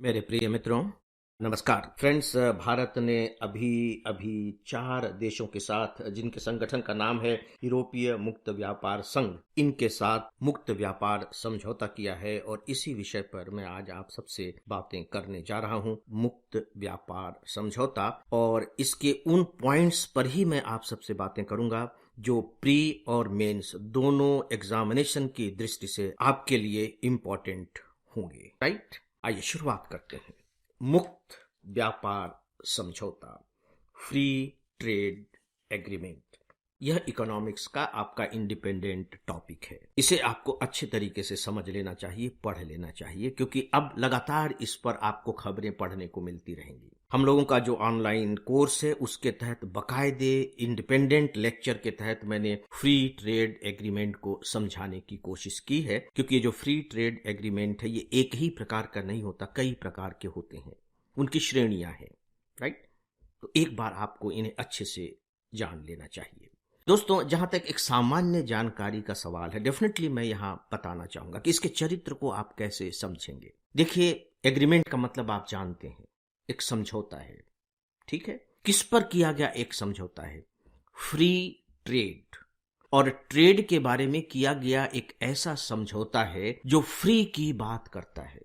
मेरे प्रिय मित्रों, नमस्कार। फ्रेंड्स, भारत ने अभी अभी 4 देशों के साथ, जिनके संगठन का नाम है यूरोपीय मुक्त व्यापार संघ, इनके साथ मुक्त व्यापार समझौता किया है और इसी विषय पर मैं आज आप सबसे बातें करने जा रहा हूं। मुक्त व्यापार समझौता और इसके उन पॉइंट्स पर ही मैं आप सबसे बातें करूंगा जो प्री और मेंस दोनों एग्जामिनेशन की दृष्टि से आपके लिए इम्पोर्टेंट होंगे। राइट, आइए शुरुआत करते हैं। मुक्त व्यापार समझौता, फ्री ट्रेड एग्रीमेंट, यह इकोनॉमिक्स का आपका इंडिपेंडेंट टॉपिक है। इसे आपको अच्छे तरीके से समझ लेना चाहिए, पढ़ लेना चाहिए, क्योंकि अब लगातार इस पर आपको खबरें पढ़ने को मिलती रहेंगी। हम लोगों का जो ऑनलाइन कोर्स है उसके तहत बकायदे इंडिपेंडेंट लेक्चर के तहत मैंने फ्री ट्रेड एग्रीमेंट को समझाने की कोशिश की है, क्योंकि ये जो फ्री ट्रेड एग्रीमेंट है ये एक ही प्रकार का नहीं होता, कई प्रकार के होते हैं, उनकी श्रेणियां हैं। राइट, तो एक बार आपको इन्हें अच्छे से जान लेना चाहिए। दोस्तों, जहां तक एक सामान्य जानकारी का सवाल है, डेफिनेटली मैं यहां बताना चाहूंगा कि इसके चरित्र को आप कैसे समझेंगे। देखिए, एग्रीमेंट का मतलब आप जानते हैं, एक समझौता है। ठीक है, किस पर किया गया एक समझौता है? फ्री ट्रेड, और ट्रेड के बारे में किया गया एक ऐसा समझौता है जो फ्री की बात करता है।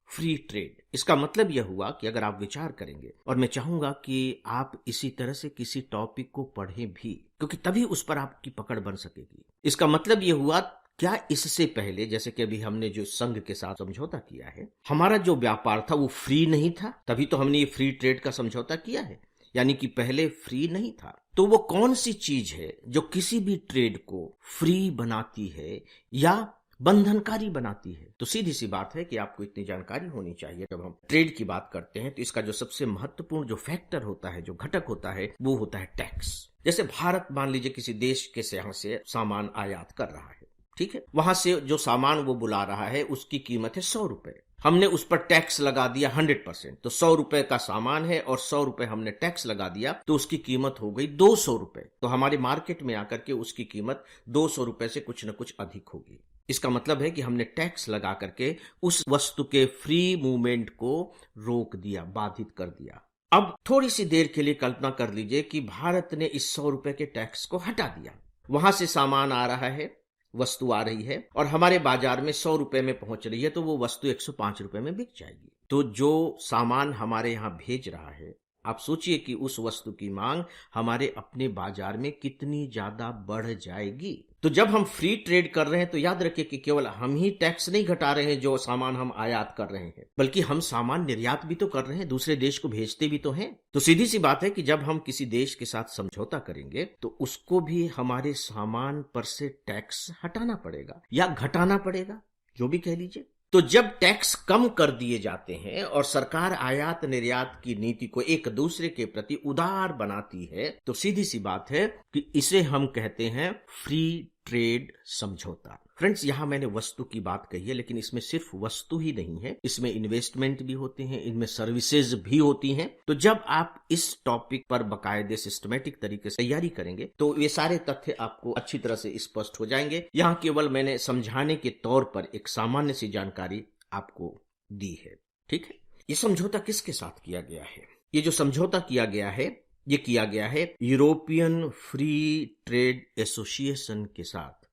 फ्री ट्रेड, इसका मतलब यह हुआ कि अगर आप विचार करेंगे, और मैं चाहूंगा कि आप इसी तरह से किसी टॉपिक को पढ़ें भी, क्योंकि तभी उस पर आपकी पकड़ बन सकेगी। इसका मतलब यह हुआ, क्या इससे पहले, जैसे कि अभी हमने जो संघ के साथ समझौता किया है, हमारा जो व्यापार था वो फ्री नहीं था, तभी तो हमने ये फ्री ट्रेड का समझौता किया है। यानी कि पहले फ्री नहीं था। तो वो कौन सी चीज है जो किसी भी ट्रेड को फ्री बनाती है या बंधनकारी बनाती है? तो सीधी सी बात है कि आपको इतनी जानकारी होनी चाहिए। जब हम ट्रेड की बात करते हैं तो इसका जो सबसे महत्वपूर्ण जो फैक्टर होता है, जो घटक होता है, वो होता है टैक्स। जैसे भारत मान लीजिए किसी देश के यहाँ से सामान आयात कर रहा है, ठीक है, वहां से जो सामान वो बुला रहा है उसकी कीमत है 100 रुपए। हमने उस पर टैक्स लगा दिया 100%, तो 100 रुपए का सामान है और 100 रुपए हमने टैक्स लगा दिया, तो उसकी कीमत हो गई 200 रुपए। तो हमारे मार्केट में आकर के उसकी कीमत 200 रुपए से कुछ न कुछ अधिक होगी। इसका मतलब है कि हमने टैक्स लगा करके उस वस्तु के फ्री मूवमेंट को रोक दिया, बाधित कर दिया। अब थोड़ी सी देर के लिए कल्पना कर लीजिए कि भारत ने इस 100 रुपए के टैक्स को हटा दिया। वहां से सामान आ रहा है, वस्तु आ रही है और हमारे बाजार में 100 रुपए में पहुंच रही है, तो वो वस्तु 105 रुपए में बिक जाएगी। तो जो सामान हमारे यहां भेज रहा है, आप सोचिए कि उस वस्तु की मांग हमारे अपने बाजार में कितनी ज्यादा बढ़ जाएगी। तो जब हम फ्री ट्रेड कर रहे हैं तो याद रखिए कि केवल हम ही टैक्स नहीं घटा रहे हैं जो सामान हम आयात कर रहे हैं, बल्कि हम सामान निर्यात भी तो कर रहे हैं, दूसरे देश को भेजते भी तो हैं। तो सीधी सी बात है कि जब हम किसी देश के साथ समझौता करेंगे तो उसको भी हमारे सामान पर से टैक्स हटाना पड़ेगा या घटाना पड़ेगा, जो भी कह लीजिए। तो जब टैक्स कम कर दिए जाते हैं और सरकार आयात निर्यात की नीति को एक दूसरे के प्रति उदार बनाती है, तो सीधी सी बात है कि इसे हम कहते हैं फ्री ट्रेड समझौता। फ्रेंड्स, यहां मैंने वस्तु की बात कही है, लेकिन इसमें सिर्फ वस्तु ही नहीं है, इसमें इन्वेस्टमेंट भी होते हैं, इनमें सर्विसेज भी होती हैं। तो जब आप इस टॉपिक पर बाकायदे सिस्टमेटिक तरीके से तैयारी करेंगे तो ये सारे तथ्य आपको अच्छी तरह से स्पष्ट हो जाएंगे। यहां केवल मैंने समझाने के तौर पर एक सामान्य सी जानकारी आपको दी है। ठीक है, ये समझौता किसके साथ किया गया है? ये जो समझौता किया गया है, ये किया गया है यूरोपियन फ्री ट्रेड एसोसिएशन के साथ,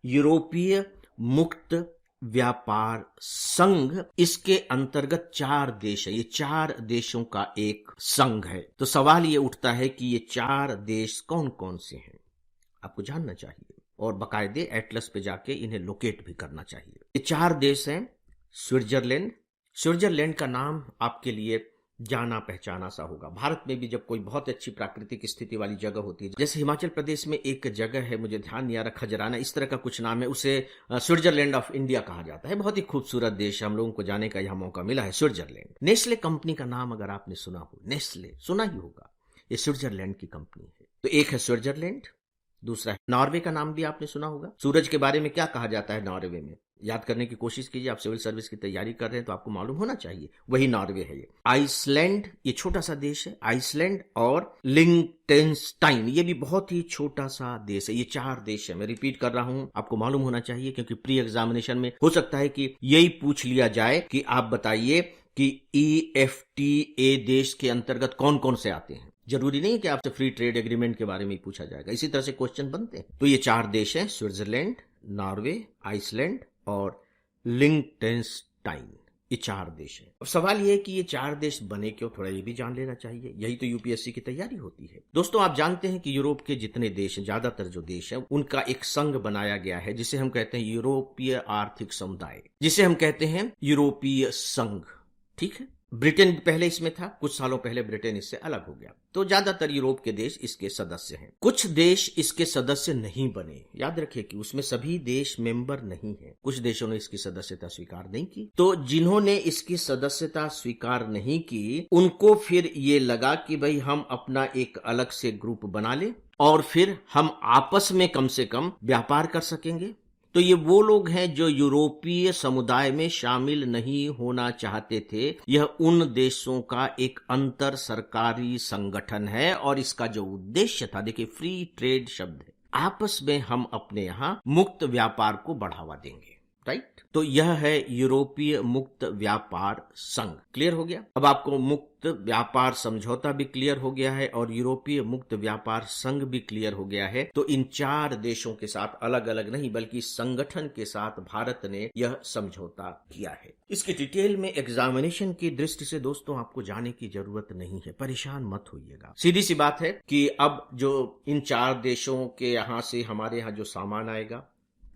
यूरोपीय मुक्त व्यापार संघ। इसके अंतर्गत 4 देश है, ये 4 देशों का एक संघ है। तो सवाल ये उठता है कि ये 4 देश कौन कौन से हैं, आपको जानना चाहिए और बाकायदे एटलस पे जाके इन्हें लोकेट भी करना चाहिए। ये 4 देश हैं। स्विट्जरलैंड, स्विट्जरलैंड का नाम आपके लिए जाना पहचाना सा होगा। भारत में भी जब कोई बहुत अच्छी प्राकृतिक स्थिति वाली जगह होती है, जैसे हिमाचल प्रदेश में एक जगह है, मुझे ध्यान नहीं आ रहा, खजराना इस तरह का कुछ नाम है, उसे स्विट्जरलैंड ऑफ इंडिया कहा जाता है। बहुत ही खूबसूरत देश है, हम लोगों को जाने का यहाँ मौका मिला है स्विट्जरलैंड। नेस्ले कंपनी का नाम अगर आपने सुना हो, नेस्ले सुना ही होगा, ये स्विट्जरलैंड की कंपनी है। तो एक है स्विट्जरलैंड, दूसरा है नॉर्वे का नाम भी आपने सुना होगा। सूरज के बारे में क्या कहा जाता है नॉर्वे में? याद करने की कोशिश कीजिए, आप सिविल सर्विस की तैयारी कर रहे हैं तो आपको मालूम होना चाहिए, वही नॉर्वे है। ये आइसलैंड, ये छोटा सा देश है, आइसलैंड और लिंगटेनस्टाइन, ये भी बहुत ही छोटा सा देश है। ये 4 देश है, मैं रिपीट कर रहा हूं, आपको मालूम होना चाहिए, क्योंकि प्री एग्जामिनेशन में हो सकता है कि यही पूछ लिया जाए कि आप बताइए कि EFTA देश के अंतर्गत कौन कौन से आते हैं। जरूरी नहीं है कि आपसे फ्री ट्रेड एग्रीमेंट के बारे में ही पूछा जाएगा, इसी तरह से क्वेश्चन बनते हैं। तो ये 4 देश हैं, स्विट्जरलैंड, नॉर्वे, आइसलैंड और लिंक्टेनस्टाइन। ये 4 देश हैं। अब सवाल ये है कि ये 4 देश बने क्यों, थोड़ा ये भी जान लेना चाहिए। यही तो यूपीएससी की तैयारी होती है। दोस्तों, आप जानते हैं कि यूरोप के जितने देश हैं, ज्यादातर जो देश हैं, उनका एक संघ बनाया गया है जिसे हम कहते हैं यूरोपीय आर्थिक समुदाय, जिसे हम कहते हैं यूरोपीय संघ। ठीक है, ब्रिटेन पहले इसमें था, कुछ सालों पहले ब्रिटेन इससे अलग हो गया। तो ज्यादातर यूरोप के देश इसके सदस्य हैं। कुछ देश इसके सदस्य नहीं बने, याद रखिए कि उसमें सभी देश मेंबर नहीं हैं। कुछ देशों ने इसकी सदस्यता स्वीकार नहीं की। तो जिन्होंने इसकी सदस्यता स्वीकार नहीं की, उनको फिर ये लगा कि भाई हम अपना एक अलग से ग्रुप बना लें और फिर हम आपस में कम से कम व्यापार कर सकेंगे। तो ये वो लोग हैं जो यूरोपीय समुदाय में शामिल नहीं होना चाहते थे। यह उन देशों का एक अंतर सरकारी संगठन है और इसका जो उद्देश्य था, देखिए फ्री ट्रेड शब्द है, आपस में हम अपने यहां मुक्त व्यापार को बढ़ावा देंगे। राइट, तो यह है यूरोपीय मुक्त व्यापार संघ। क्लियर हो गया? अब आपको मुक्त व्यापार समझौता भी क्लियर हो गया है और यूरोपीय मुक्त व्यापार संघ भी क्लियर हो गया है। तो इन 4 देशों के साथ, अलग अलग नहीं बल्कि संगठन के साथ भारत ने यह समझौता किया है। इसकी डिटेल में एग्जामिनेशन की दृष्टि से दोस्तों आपको जाने की जरूरत नहीं है, परेशान मत होइएगा। सीधी सी बात है कि अब जो इन 4 देशों के यहां से हमारे यहां जो सामान आएगा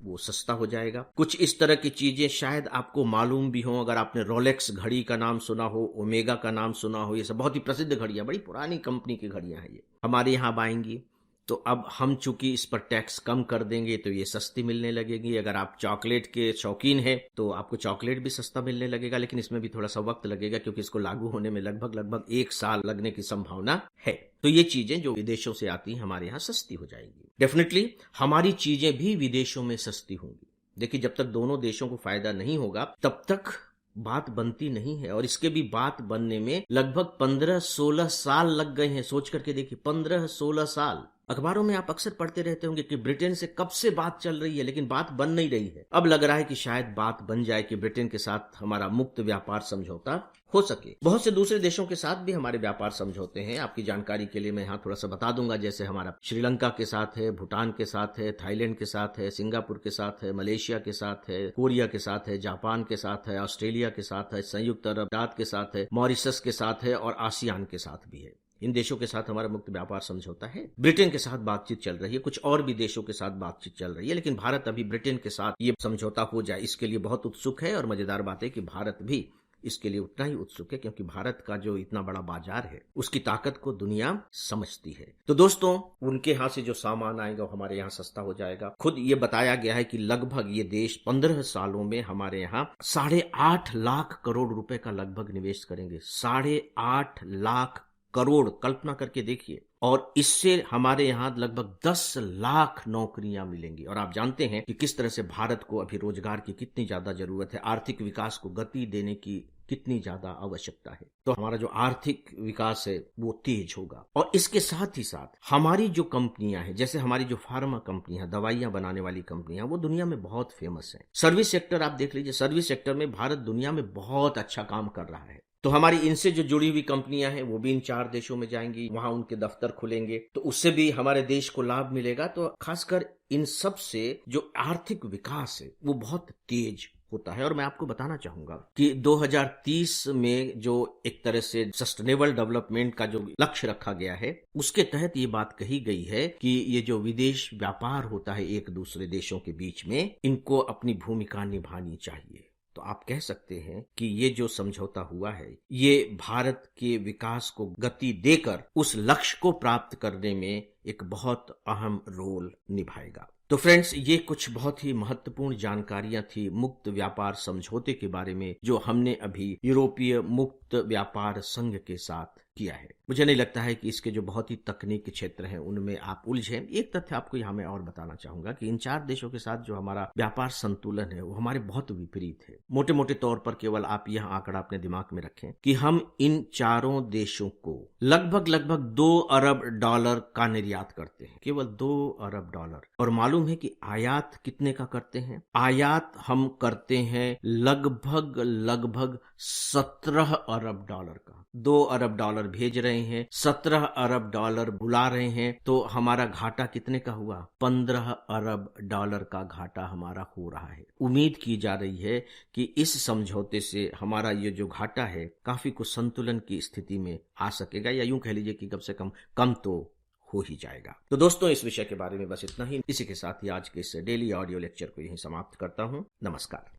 वो सस्ता हो जाएगा। कुछ इस तरह की चीजें शायद आपको मालूम भी हो, अगर आपने रोलेक्स घड़ी का नाम सुना हो, ओमेगा का नाम सुना हो, ये सब बहुत ही प्रसिद्ध घड़ियां, बड़ी पुरानी कंपनी की घड़ियां हैं, ये हमारे यहाँ आएंगी। तो अब हम चूंकि इस पर टैक्स कम कर देंगे तो ये सस्ती मिलने लगेगी। अगर आप चॉकलेट के शौकीन हैं तो आपको चॉकलेट भी सस्ता मिलने लगेगा, लेकिन इसमें भी थोड़ा सा वक्त लगेगा क्योंकि इसको लागू होने में लगभग 1 साल लगने की संभावना है। तो ये चीजें जो विदेशों से आती हैं हमारे यहाँ सस्ती हो जाएंगी। डेफिनेटली हमारी चीजें भी विदेशों में सस्ती होंगी। देखिए, जब तक दोनों देशों को फायदा नहीं होगा तब तक बात बनती नहीं है, और इसके भी बात बनने में लगभग 15-16 साल लग गए हैं। सोच करके देखिए, 15-16 साल। अखबारों में आप अक्सर पढ़ते रहते होंगे कि ब्रिटेन से कब से बात चल रही है, लेकिन बात बन नहीं रही है। अब लग रहा है कि शायद बात बन जाए कि ब्रिटेन के साथ हमारा मुक्त व्यापार समझौता हो सके। बहुत से दूसरे देशों के साथ भी हमारे व्यापार समझौते हैं। आपकी जानकारी के लिए मैं यहाँ थोड़ा सा बता दूंगा, जैसे हमारा श्रीलंका के साथ है, भूटान के साथ है, थाईलैंड के साथ है, सिंगापुर के साथ है, मलेशिया के साथ है, कोरिया के साथ है, जापान के साथ है, ऑस्ट्रेलिया के साथ है, संयुक्त अरब अमीरात के साथ है, मॉरिशस के साथ है और आसियान के साथ भी है। इन देशों के साथ हमारा मुक्त व्यापार समझौता है। ब्रिटेन के साथ बातचीत चल रही है, कुछ और भी देशों के साथ बातचीत चल रही है, लेकिन भारत अभी ब्रिटेन के साथ ये समझौता हो जाए इसके लिए बहुत उत्सुक है। और मजेदार बात है कि भारत भी इसके लिए उतना ही उत्सुक है, क्योंकि भारत का जो इतना बड़ा बाजार है उसकी ताकत को दुनिया समझती है। तो दोस्तों, उनके यहाँ से जो सामान आएगा वो हमारे यहाँ सस्ता हो जाएगा। खुद ये बताया गया है कि लगभग ये देश 15 सालों में हमारे यहाँ 8.5 लाख करोड़ रुपए का लगभग निवेश करेंगे। 8.5 लाख करोड़, कल्पना करके देखिए। और इससे हमारे यहाँ लगभग 10 लाख नौकरियां मिलेंगी। और आप जानते हैं कि किस तरह से भारत को अभी रोजगार की कितनी ज्यादा जरूरत है, आर्थिक विकास को गति देने की कितनी ज्यादा आवश्यकता है। तो हमारा जो आर्थिक विकास है वो तेज होगा। और इसके साथ ही साथ हमारी जो कंपनियां हैं, जैसे हमारी जो फार्मा कंपनियां, दवाइयां बनाने वाली कंपनियां, वो दुनिया में बहुत फेमस हैं। सर्विस सेक्टर आप देख लीजिए, सर्विस सेक्टर में भारत दुनिया में बहुत अच्छा काम कर रहा है। तो हमारी इनसे जो जुड़ी हुई कंपनियां हैं वो भी इन 4 देशों में जाएंगी, वहां उनके दफ्तर खुलेंगे, तो उससे भी हमारे देश को लाभ मिलेगा। तो खासकर इन सब से जो आर्थिक विकास है वो बहुत तेज होता है। और मैं आपको बताना चाहूंगा कि 2030 में जो एक तरह से सस्टेनेबल डेवलपमेंट का जो लक्ष्य रखा गया है, उसके तहत ये बात कही गई है कि ये जो विदेश व्यापार होता है एक दूसरे देशों के बीच में, इनको अपनी भूमिका निभानी चाहिए। तो आप कह सकते हैं कि ये जो समझौता हुआ है ये भारत के विकास को गति देकर उस लक्ष्य को प्राप्त करने में एक बहुत अहम रोल निभाएगा। तो फ्रेंड्स, ये कुछ बहुत ही महत्वपूर्ण जानकारियां थी मुक्त व्यापार समझौते के बारे में, जो हमने अभी यूरोपीय मुक्त व्यापार संघ के साथ किया है। मुझे नहीं लगता है कि इसके जो बहुत ही तकनीकी क्षेत्र हैं उनमें आप उलझे। एक तथ्य आपको यहाँ मैं और बताना चाहूंगा कि इन 4 देशों के साथ जो हमारा व्यापार संतुलन है वो हमारे बहुत विपरीत है। मोटे मोटे तौर पर केवल आप यह आंकड़ा अपने दिमाग में रखें कि हम इन चारों देशों को लगभग 2 अरब डॉलर का निर्यात करते हैं, केवल 2 अरब डॉलर। और मालूम है कि आयात कितने का करते हैं? आयात हम करते हैं लगभग 17 अरब डॉलर का। 2 अरब डॉलर भेज रहे हैं, 17 अरब डॉलर बुला रहे हैं, तो हमारा घाटा कितने का हुआ? 15 अरब डॉलर का घाटा हमारा हो रहा है। उम्मीद की जा रही है कि इस समझौते से हमारा ये जो घाटा है काफी कुछ संतुलन की स्थिति में आ सकेगा, या यूं कह लीजिए कि कम से कम तो हो ही जाएगा। तो दोस्तों, इस विषय के बारे में बस इतना ही। इसी के साथ ही आज के इस डेली ऑडियो लेक्चर को यहीं समाप्त करता हूं। नमस्कार।